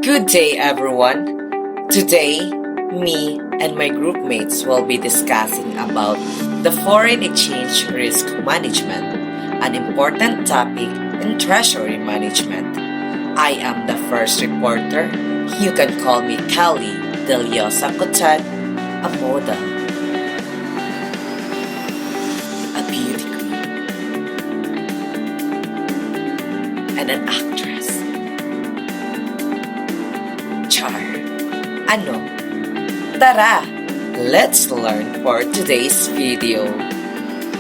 Good day, everyone. Today, me and my group mates will be discussing about the foreign exchange risk management, an important topic in treasury management. I am the first reporter. You can call me Kelly Deliosa Cotan, a model, a beauty queen, and an actress. Char. Ano? Tara! Let's learn for today's video.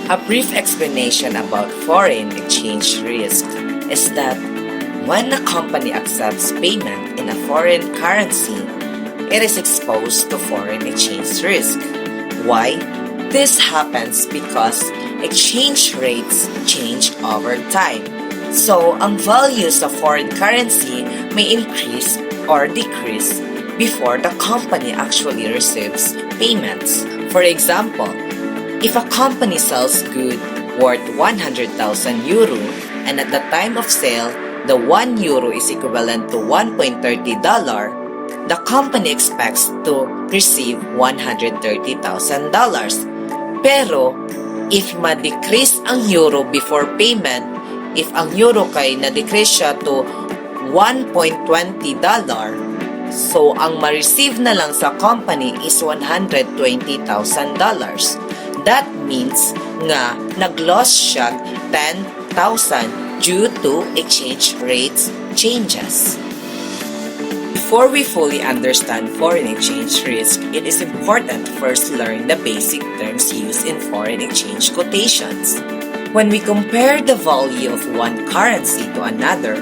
A brief explanation about foreign exchange risk is that when a company accepts payment in a foreign currency, it is exposed to foreign exchange risk. Why? This happens because exchange rates change over time. So, ang values of foreign currency may increase or decrease before the company actually receives payments. For example, if a company sells goods worth 100,000 euro and at the time of sale, the 1 euro is equivalent to $1.30, the company expects to receive $130,000. Pero, if ma-decrease ang euro before payment, if ang euro kay na-decrease siya to $1.20, so ang ma-receive na lang sa company is $120,000. That means nga nag-loss siya 10,000 due to exchange rates changes. Before we fully understand foreign exchange risk, it is important to first learn the basic terms used in foreign exchange quotations. When we compare the value of one currency to another,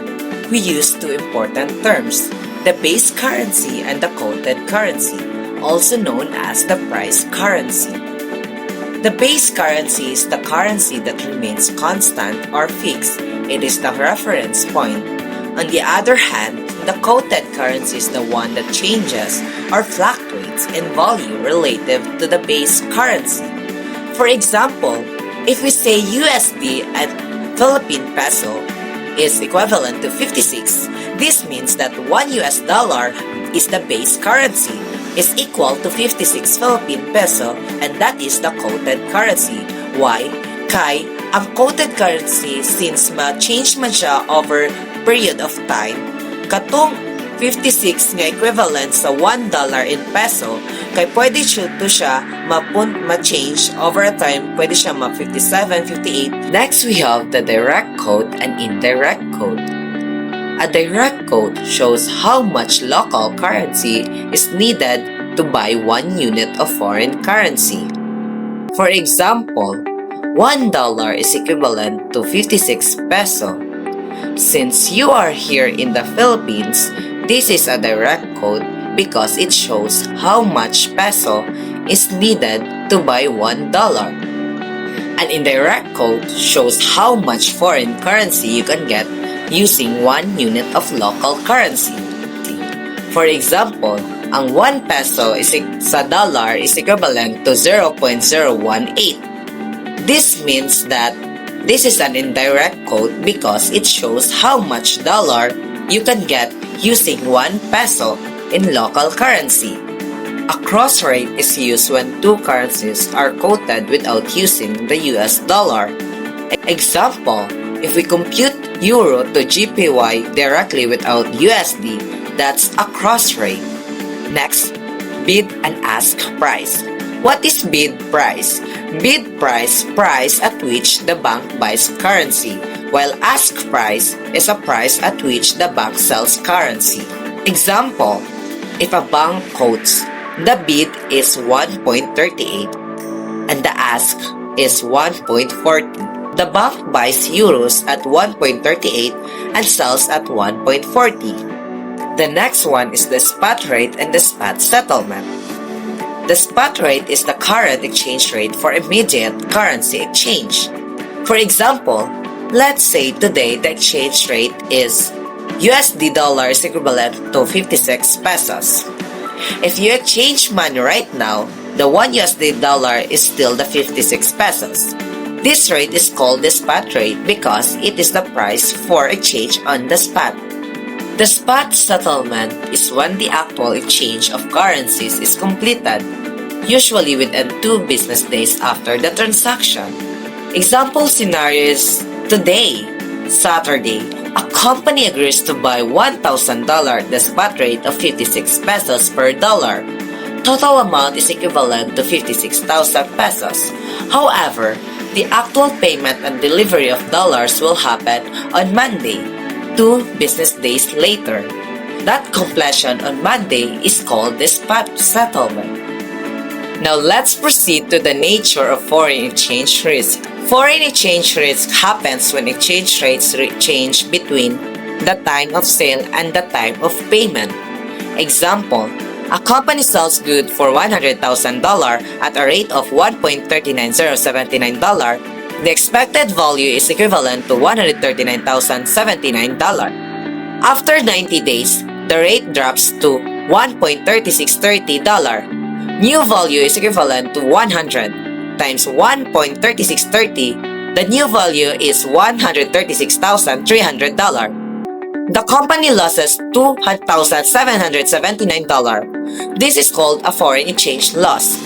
we use two important terms, the base currency and the quoted currency, also known as the price currency. The base currency is the currency that remains constant or fixed. It is the reference point. On the other hand, the quoted currency is the one that changes or fluctuates in value relative to the base currency. For example, if we say USD at Philippine peso is equivalent to 56, this means that $1 is the base currency, is equal to 56 Philippine peso, and that is the quoted currency. Why? Kay ang quoted currency, since ma-change man siya over period of time, katong 56 nga equivalent sa $1 in peso, kay pwede siya ma-change over a time, pwede siya ma-57, 58. Next, we have the direct quote and indirect quote. A direct quote shows how much local currency is needed to buy 1 unit of foreign currency. For example, $1 is equivalent to 56 peso. Since you are here in the Philippines, this is a direct quote because it shows how much peso is needed to buy $1. An indirect quote shows how much foreign currency you can get using 1 unit of local currency. For example, ang 1 peso sa dollar is equivalent to 0.018. This means that this is an indirect quote because it shows how much dollar you can get using 1 peso in local currency. A cross rate is used when two currencies are quoted without using the US dollar. Example, if we compute euro to GPY directly without USD, that's a cross rate. Next, bid and ask price. What is bid price? Bid price at which the bank buys currency, while ask price is a price at which the bank sells currency. Example, if a bank quotes, the bid is 1.38 and the ask is 1.40. The bank buys euros at 1.38 and sells at 1.40. The next one is the spot rate and the spot settlement. The spot rate is the current exchange rate for immediate currency exchange. For example, let's say today the exchange rate is USD dollar is equivalent to 56 pesos. If you exchange money right now, the 1 USD dollar is still the 56 pesos. This rate is called the spot rate because it is the price for exchange on the spot. The spot settlement is when the actual exchange of currencies is completed, usually within 2 business days after the transaction. Example scenario is today, Saturday, a company agrees to buy $1,000 at the spot rate of 56 pesos per dollar. Total amount is equivalent to 56,000 pesos. However, the actual payment and delivery of dollars will happen on Monday, 2 business days later. That completion on Monday is called the spot settlement. Now let's proceed to the nature of foreign exchange risk. Foreign exchange risk happens when exchange rates change between the time of sale and the time of payment. Example, a company sells goods for $100,000 at a rate of $1.39079. The expected value is equivalent to $139,079. After 90 days, the rate drops to $1.3630. New value is equivalent to 100 times 1.3630. The new value is $136,300. The company loses $2,779. This is called a foreign exchange loss.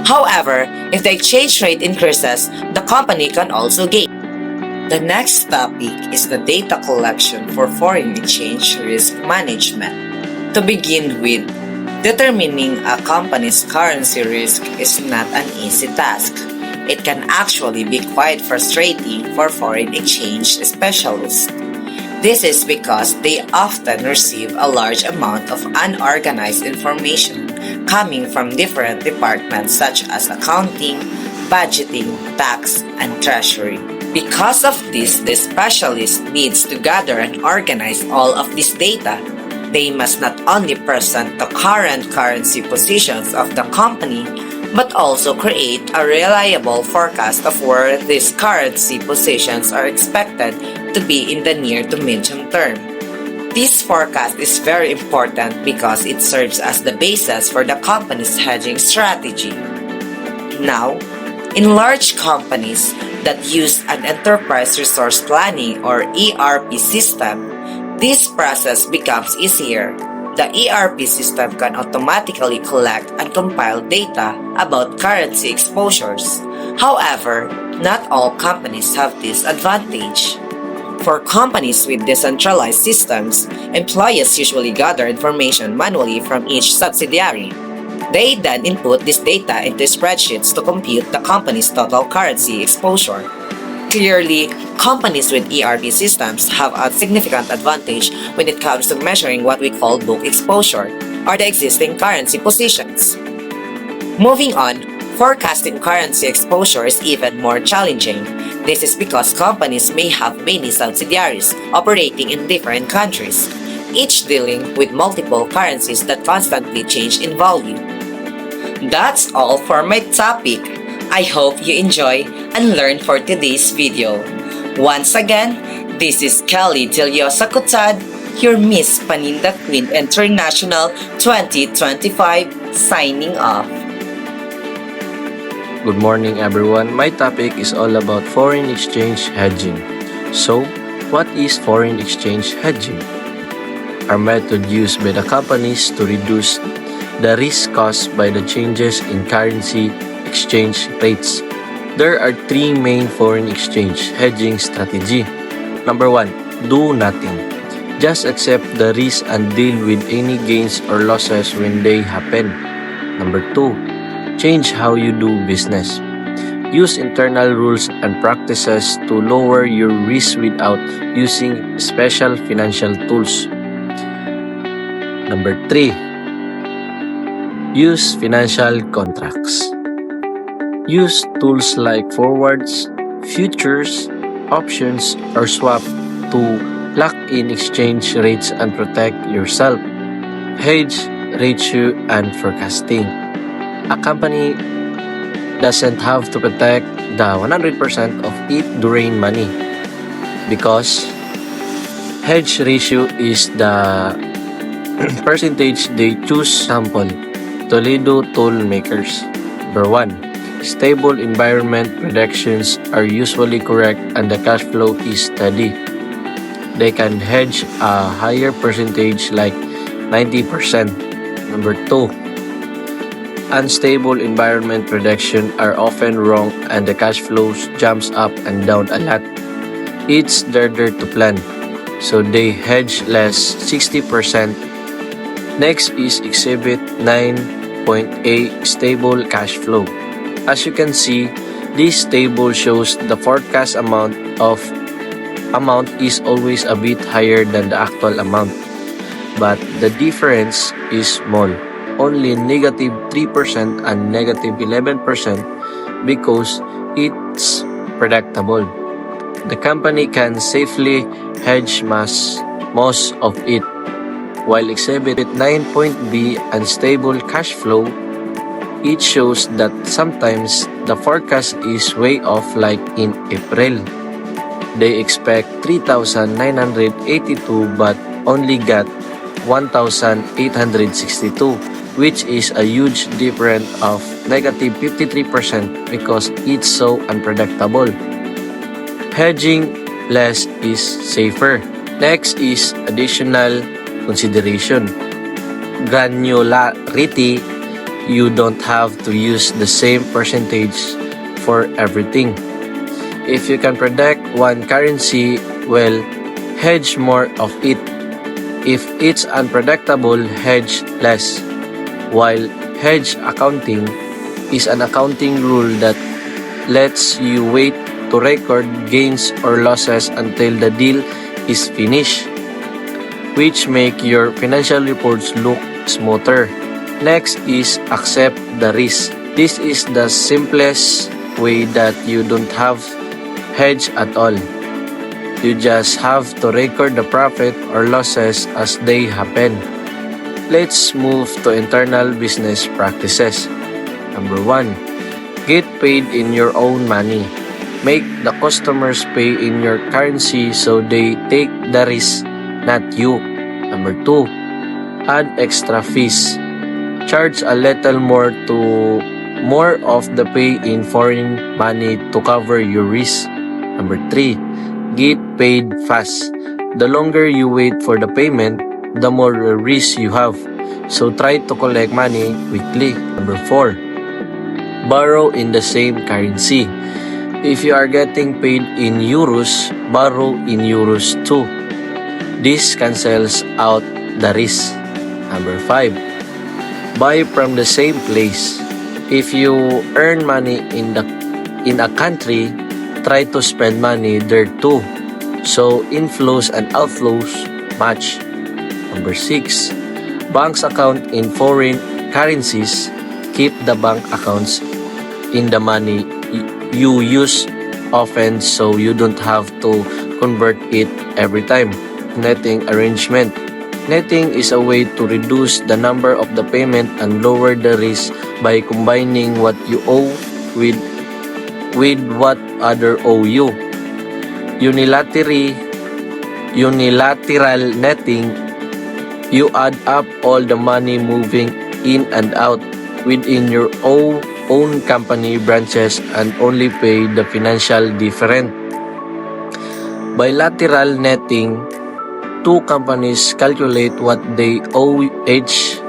However, if the exchange rate increases, the company can also gain. The next topic is the data collection for foreign exchange risk management. To begin with, determining a company's currency risk is not an easy task. It can actually be quite frustrating for foreign exchange specialists. This is because they often receive a large amount of unorganized information coming from different departments such as accounting, budgeting, tax, and treasury. Because of this, the specialist needs to gather and organize all of this data. They must not only present the current currency positions of the company, but also create a reliable forecast of where these currency positions are expected to be in the near to medium term. This forecast is very important because it serves as the basis for the company's hedging strategy. Now, in large companies that use an enterprise resource planning or ERP system, this process becomes easier. The ERP system can automatically collect and compile data about currency exposures. However, not all companies have this advantage. For companies with decentralized systems, employees usually gather information manually from each subsidiary. They then input this data into spreadsheets to compute the company's total currency exposure. Clearly, companies with ERP systems have a significant advantage when it comes to measuring what we call book exposure, or the existing currency positions. Moving on, forecasting currency exposure is even more challenging. This is because companies may have many subsidiaries operating in different countries, each dealing with multiple currencies that constantly change in value. That's all for my topic. I hope you enjoy and learn for today's video. Once again, this is Kelly Deliosa Cotad, your Miss Paninda Queen International 2025, signing off. Good morning everyone. My topic is all about foreign exchange hedging. So, what is foreign exchange hedging? Are method used by the companies to reduce the risk caused by the changes in currency exchange rates. There are 3 main foreign exchange hedging strategy. Number 1, do nothing. Just accept the risk and deal with any gains or losses when they happen. Number 2, change how you do business. Use internal rules and practices to lower your risk without using special financial tools. Number 3, use financial contracts. Use tools like forwards, futures, options, or swap to lock in exchange rates and protect yourself. Hedge, ratio, and forecasting. A company doesn't have to protect the 100% of it during money because hedge ratio is the percentage they choose. Sample, Toledo tool makers. Number 1. Stable environment predictions are usually correct and the cash flow is steady. they can hedge a higher percentage like 90%. Number 2, unstable environment prediction are often wrong and the cash flows jumps up and down a lot. It's harder to plan, so they hedge less 60%. Next is Exhibit 9.a Stable Cash Flow. As you can see, this table shows the forecast amount is always a bit higher than the actual amount, but the difference is small, only negative 3% and negative 11% because it's predictable. The company can safely hedge most of it, while Exhibit 9.b Unstable Cash Flow, it shows that sometimes the forecast is way off, like in April. They expect 3,982 but only got 1,862, which is a huge difference of negative 53% because it's so unpredictable. Hedging less is safer. Next is additional consideration. Granularity. You don't have to use the same percentage for everything. If you can predict one currency well, hedge more of it. If it's unpredictable, hedge less. While hedge accounting is an accounting rule that lets you wait to record gains or losses until the deal is finished, which make your financial reports look smoother. Next is accept the risk. This is the simplest way that you don't have hedge at all. You just have to record the profit or losses as they happen. Let's move to internal business practices. Number 1, get paid in your own money. Make the customers pay in your currency so they take the risk, not you. Number 2, add extra fees. Charge a little more of the pay in foreign money to cover your risk. Number 3, get paid fast. The longer you wait for the payment, the more risk you have. So try to collect money quickly. Number 4, borrow in the same currency. If you are getting paid in euros, borrow in euros too. This cancels out the risk. Number 5, buy from the same place. If you earn money in a country, try to spend money there too, so inflows and outflows match. Number 6, bank's account in foreign currencies. Keep the bank accounts in the money you use often so you don't have to convert it every time. Netting arrangement. Netting is a way to reduce the number of the payment and lower the risk by combining what you owe with what other owe you. Unilateral netting, you add up all the money moving in and out within your own company branches and only pay the financial difference. Bilateral netting, two companies calculate what they owe each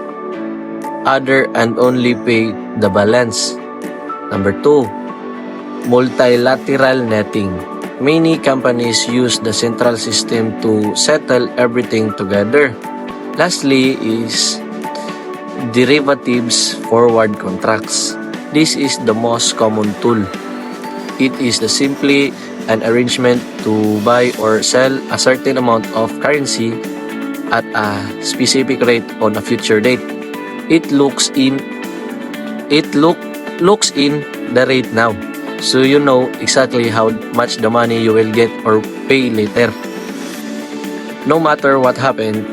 other and only pay the balance. Number 2, multilateral netting. Many companies use the central system to settle everything together. Lastly is derivatives forward contracts. This is the most common tool. It is simply an arrangement to buy or sell a certain amount of currency at a specific rate on a future date. It looks in the rate now, so you know exactly how much the money you will get or pay later. No matter what happened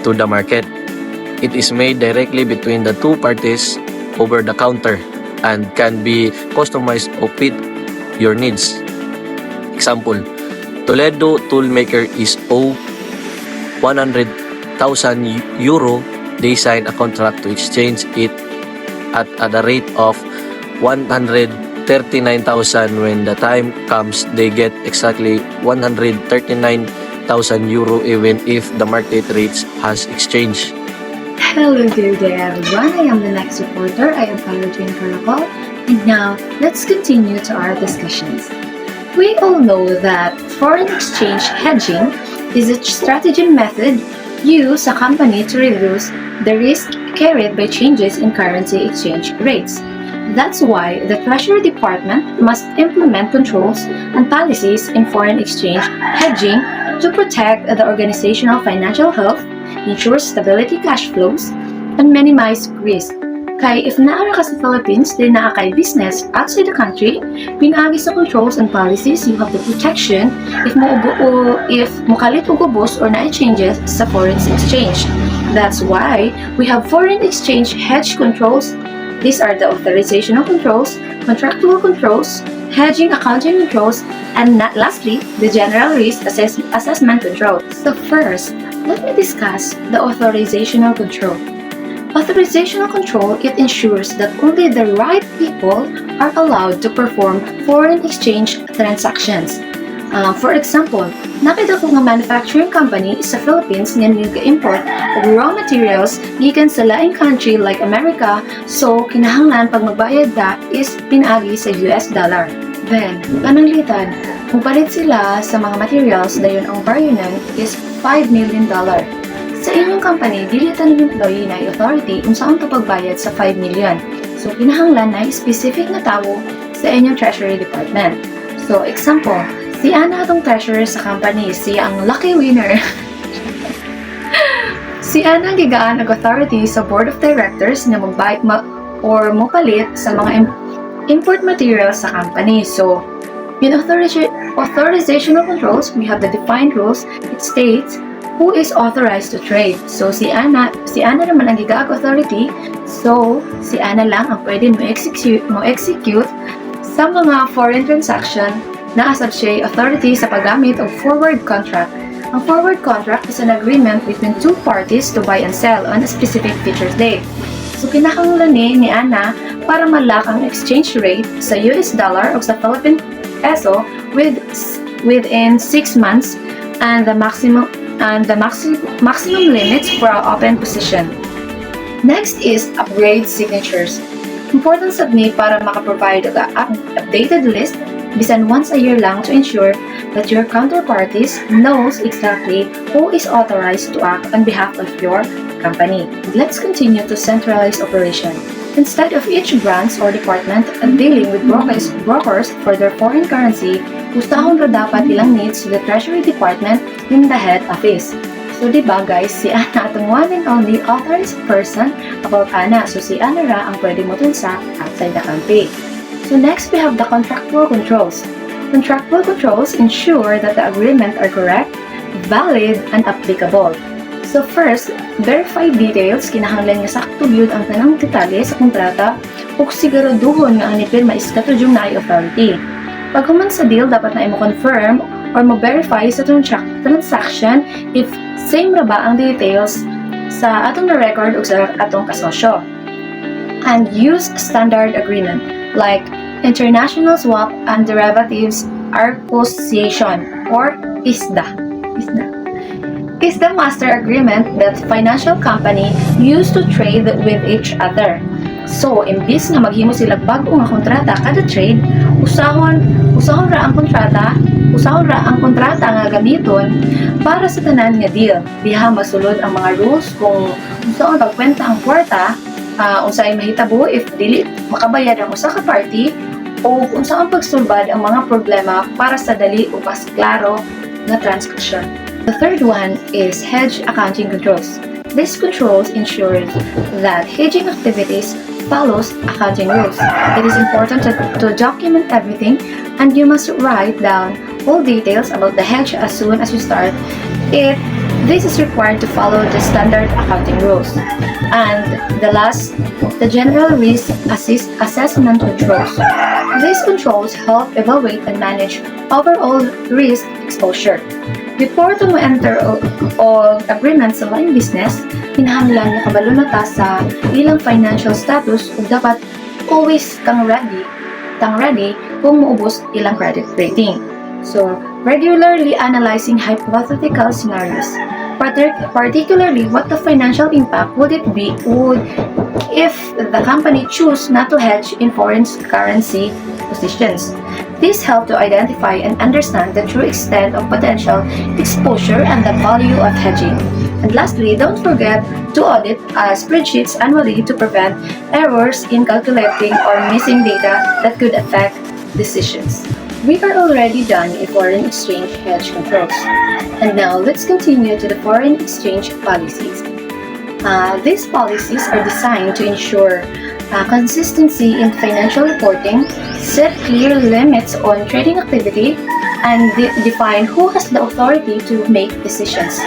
to the market, it is made directly between the two parties over the counter and can be customized to fit your needs. Example, Toledo Toolmaker is owed 100,000 euro. They sign a contract to exchange it at the rate of 139,000. When the time comes, they get exactly 139,000 €5,000 even if the market rates has exchanged. Hello, good day everyone. I am the next reporter. I am Jane Caracol. And now, let's continue to our discussions. We all know that foreign exchange hedging is a strategy method used a company to reduce the risk carried by changes in currency exchange rates. That's why the Treasury Department must implement controls and policies in foreign exchange hedging to protect the organizational financial health, ensure stability cash flows, and minimize risk. Kaya if naara ka sa Philippines, din naa kay business outside the country, pinagi sa controls and policies, you have the protection if mukalit o gubos or na changes sa foreign exchange. That's why we have foreign exchange hedge controls. These are the authorizational controls, contractual controls, hedging accounting controls, and lastly, the general risk assessment control. So first, let me discuss the authorizational control. Authorizational control, it ensures that only the right people are allowed to perform foreign exchange transactions. For example, nakita ko nga manufacturing company sa Philippines nga nag-import of raw materials gikan sa laing country like America, so kinahanglan pag magbayad ka is pinagi sa US dollar. Then, pananglitan, magpalit sila sa mga materials dayon ang value nun is $5 million. Sa inyong company, dili tanong employee na authority kung saan ka pagbayad sa 5 million. So, kinahanglan na specific na tao sa inyong Treasury Department. So, example, si Ana atong treasurer sa company, siya ang lucky winner. Si Ana ang gigaan ang authority sa Board of Directors na magbayad or mopalit sa mga import materials sa company. So, in authorizational controls, we have the defined rules. It states who is authorized to trade. So, si Ana naman ang gigaag authority. So, si Ana lang ang pwede mo execute sa mga foreign transaction na asab siya authority sa paggamit of forward contract. Ang forward contract is an agreement between two parties to buy and sell on a specific future date. So, kinahanglan ni Ana para malak ang exchange rate sa US dollar o sa Philippine peso within 6 months and the maximum limits for our open position. Next is upgrade signatures. Important sad ni para makaprovide ang updated list bisan once a year lang to ensure that your counterparties knows exactly who is authorized to act on behalf of your company. Let's continue to centralize operation. Instead of each branch or department dealing with brokers for their foreign currency, gustahon ra dapat ilang needs to the Treasury Department in the head office. So, diba guys, si Ana atong one and only authorized person about Ana. So, si Ana ra ang pwede mo transact outside the country. So, next we have the contractual controls. Contractual controls ensure that the agreement are correct, valid, and applicable. So first, verify details, kinahanglan nga sakto gyud ang tanang detalye sa kontrata ug siguraduhon nga ang nipirma is katudyo na authority. Pag human sa deal, dapat na i-confirm or mo-verify sa transaction if same ra ba ang details sa atong record ug sa atong kasosyo. And use standard agreement like International Swap and Derivatives Association or ISDA. Is the master agreement that financial company used to trade with each other. So, imbis nga maghimo sila bag-o nga kontrata kada trade, usahon ra ang kontrata nga gamiton para sa tanan nga deal. Diha masulod ang mga rules kung usahon pagkwenta ang kwarta, unsay mahitabo if dili makabayad ang usa ka party o unsaon pagsulbad ang mga problema para sa dali o mas klaro nga transaction. The third one is hedge accounting controls. These controls ensure that hedging activities follows accounting rules. It is important to document everything and you must write down all details about the hedge as soon as you start it. This is required to follow the standard accounting rules. And the last, the general risk assessment controls. These controls help evaluate and manage overall risk exposure. Before to enter o agreement sa laing business, kinahanglan nga kabalo na ta sa ilang financial status ug dapat always kang ready kung maubos ilang credit rating. So, regularly analyzing hypothetical scenarios, particularly what the financial impact would it be if the company choose not to hedge in foreign currency positions. This helps to identify and understand the true extent of potential exposure and the value of hedging. And lastly, don't forget to audit spreadsheets annually to prevent errors in calculating or missing data that could affect decisions. We are already done in foreign exchange hedge controls. And now let's continue to the foreign exchange policies. These policies are designed to ensure consistency in financial reporting, set clear limits on trading activity, and define who has the authority to make decisions.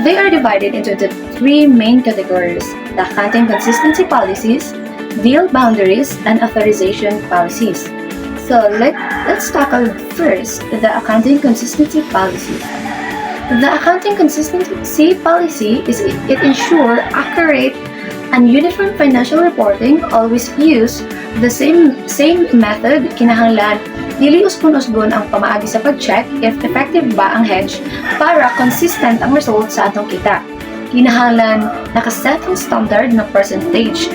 They are divided into the three main categories: the accounting consistency policies, deal boundaries, and authorization policies. So let's tackle first the accounting consistency policies. The accounting consistency policy it ensure accurate and uniform financial reporting, always use the same method. Kinahanglan dili usbon-usbon ang pamaagi sa pag-check if effective ba ang hedge para consistent ang result sa atong kita. Kinahanglan nakaset ang standard na percentage.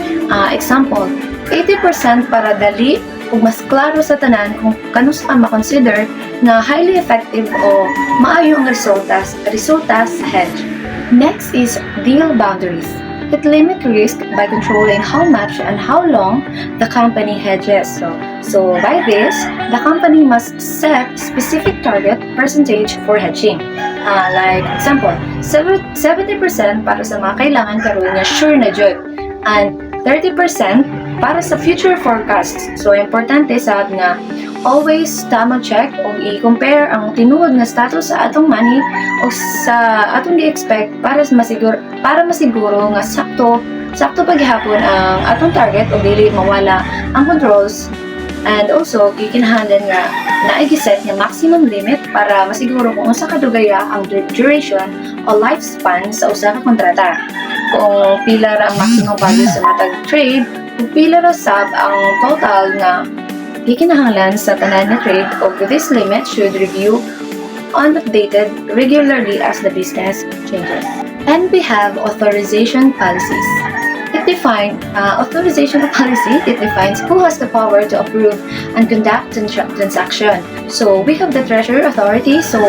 Example, 80% para dali ug mas klaro sa tanan kung kanus ang makonsider na highly effective o maayo ang resulta sa hedge. Next is deal boundaries. It limits risk by controlling how much and how long the company hedges. So by this, the company must set specific target percentage for hedging. Like example, 70% para sa mga kailangan karon nga sure na jud, and 30% para sa future forecasts. So importante sad nga always tama check o i-compare ang tinuod nga status sa atong money o sa atong gi-expect para masiguro nga sakto paghihapon ang atong target o dili mawala ang controls. And also gikinahanglan nga naigi-set nga maximum limit para masiguro kung unsa kadugaya ang duration o lifespan sa usa ka kontrata. Kung pila ra ang maximum value sa matag trade, kung pila ra sab ang total nga gikinahanglan sa tanan nga trade, o this limit should review and updated regularly as the business changes. And we have authorization policies. It defines who has the power to approve and conduct transaction. So we have the treasurer authority. So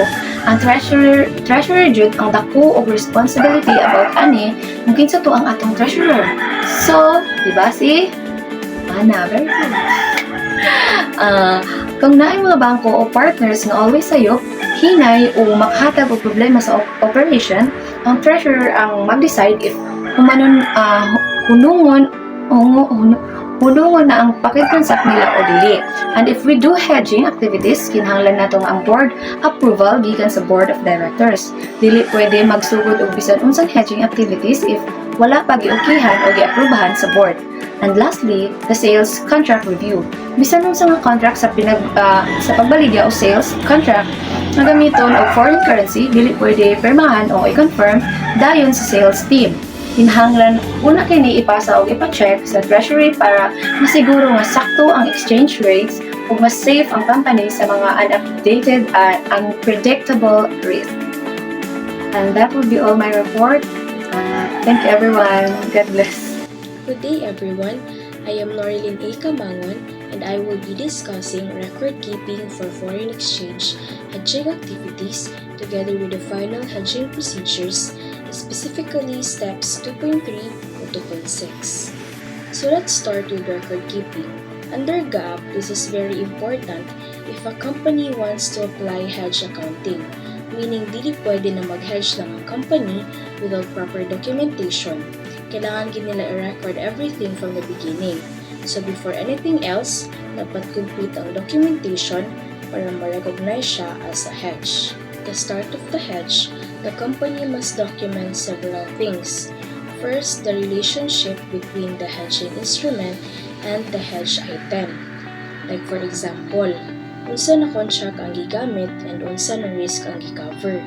ang treasurer jud ang dako og responsibility about ani kung kinsa to ang atong treasurer. So, di ba si Ana, very good. Kung naay mga bangko o partners nga always sayop, hinay o makahatag og problema sa operation, ang treasurer ang mag-decide if hunungon na ang pakitransact nila o dili. And if we do hedging activities, kinahanglan nato ang board approval gikan sa board of directors. Dili pwede magsugod og bisan unsang hedging activities if wala pa giukihan o giaprubahan sa board. And lastly, the sales contract review. Bisan unsa nga contract sa pagbaligya o sales contract na gamiton og foreign currency, dili pwede pirmahan o i-confirm dayon sa sales team. Kinahanglan una kini ipasa o ipa-check sa treasury para masiguro nga sakto ang exchange rates ug mas safe ang company sa mga unupdated and unpredictable risk. And that would be all my report. Thank you everyone. God bless. Good day everyone. I am Norilyn A. Camangon and I will be discussing record keeping for foreign exchange hedging activities together with the final hedging procedures, specifically steps 2.3 to 2.6. So let's start with record keeping. Under GAAP, this is very important if a company wants to apply hedge accounting, meaning dili pwede na mag-hedge lang ang company without proper documentation. Kailangan din nila i-record everything from the beginning. So before anything else, dapat complete ang documentation para ma-recognize siya as a hedge. At the start of the hedge, the company must document several things. First, the relationship between the hedging instrument and the hedge item. Like for example, unsa na contract ang gigamit and unsa na risk ang gi-cover.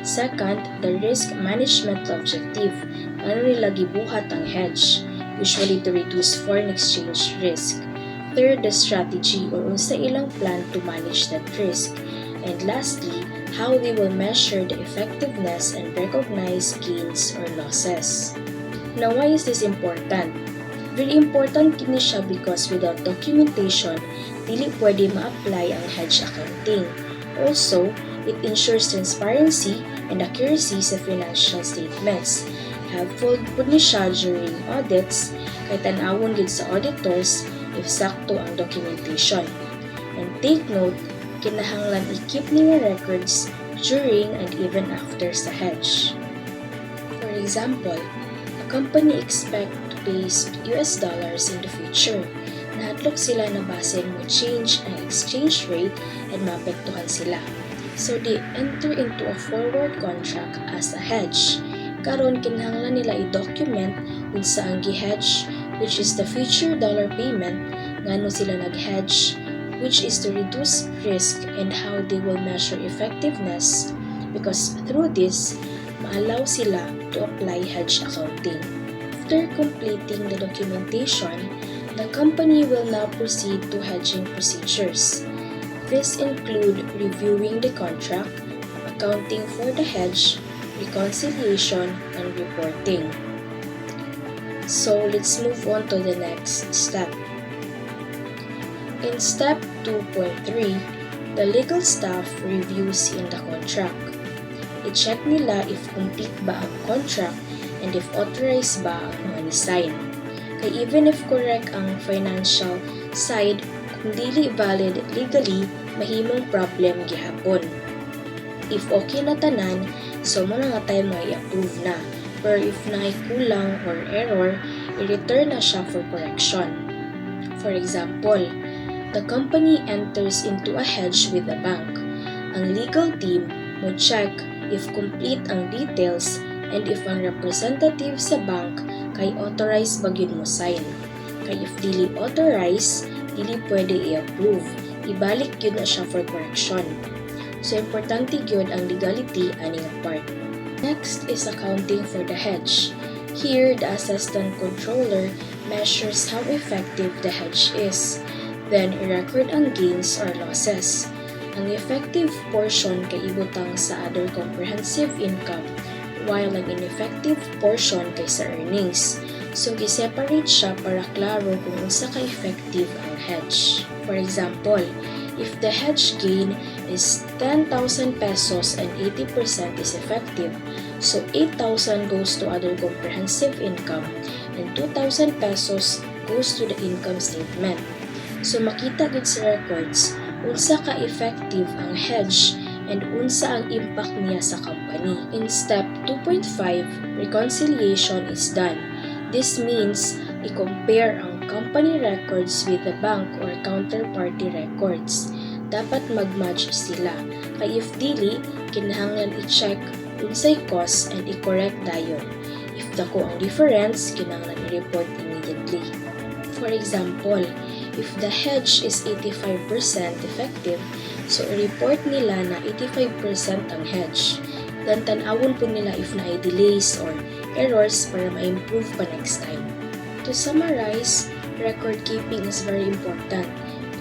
Second, the risk management objective. Ano nila gibuhat ang hedge, usually to reduce foreign exchange risk. Third, the strategy or unsa ilang plan to manage that risk. And lastly, how they will measure the effectiveness and recognize gains or losses. Now, why is this important? Very important kini siya because without documentation, dili pwede ma-apply ang hedge accounting. Also, it ensures transparency and accuracy sa financial statements. Helpful po ni siya during audits kay tan-awon gid sa auditors if sakto ang documentation. And take note, kinahanglan i-keep niya records during and even after sa hedge. For example, a company expect to pay US dollars in the future. Nahatlok sila na basin mo change ang exchange rate and maapektuhan sila. So they enter into a forward contract as a hedge. Karon kinahanglan nila i-document unsa ang gi-hedge, which is the future dollar payment, ngano sila nag-hedge, which is to reduce risk and how they will measure effectiveness because through this, maalaw sila to apply hedge accounting. After completing the documentation, the company will now proceed to hedging procedures. This include reviewing the contract, accounting for the hedge, reconciliation, and reporting. So let's move on to the next step. In step 2.3, the legal staff reviews in the contract. I-check nila if complete ba ang contract and if authorized ba ang mga ni-sign. Kaya even if correct ang financial side, kung dili valid legally, mahimong problem gihapon. If okay na tanan, so muna nga tayo mga i-approve na. Pero if naay kulang or error, i-return na siya for correction. For example, the company enters into a hedge with the bank. Ang legal team mo check if complete ang details and if ang representative sa bank kay authorized ba gyud mo sign. Kay if dili authorized, dili pwede i-approve. Ibalik gyud na siya for correction. So importante gyud ang legality aning part. Next is accounting for the hedge. Here, the assistant controller measures how effective the hedge is. Then, i-record ang gains or losses. Ang effective portion kay ibutang sa other comprehensive income, while ang ineffective portion kay sa earnings. So, i-separate siya para klaro kung unsa ka effective ang hedge. For example, if the hedge gain is 10,000 pesos and 80% is effective, so 8,000 goes to other comprehensive income and 2,000 pesos goes to the income statement. So makita gid sa records unsa ka effective ang hedge and unsa ang impact niya sa company. In step 2.5, reconciliation is done. This means i-compare ang company records with the bank or counterparty records. Dapat mag-match sila. Kay if dili, kinahanglan i-check unsay cost and i-correct dayon. If dako ang difference, kinahanglan i-report immediately. For example, if the hedge is 85% effective, so i-report nila na 85% ang hedge. Then tan-awon po nila if na delays or errors para ma-improve pa next time. To summarize, record keeping is very important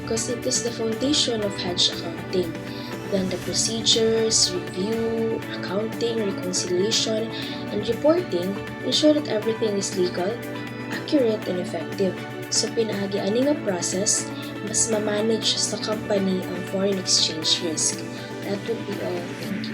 because it is the foundation of hedge accounting. Then the procedures, review, accounting, reconciliation, and reporting ensure that everything is legal, accurate, and effective. So pinaagi ani nga process, mas ma-manage sa company ang foreign exchange risk. That would be all. Thank you.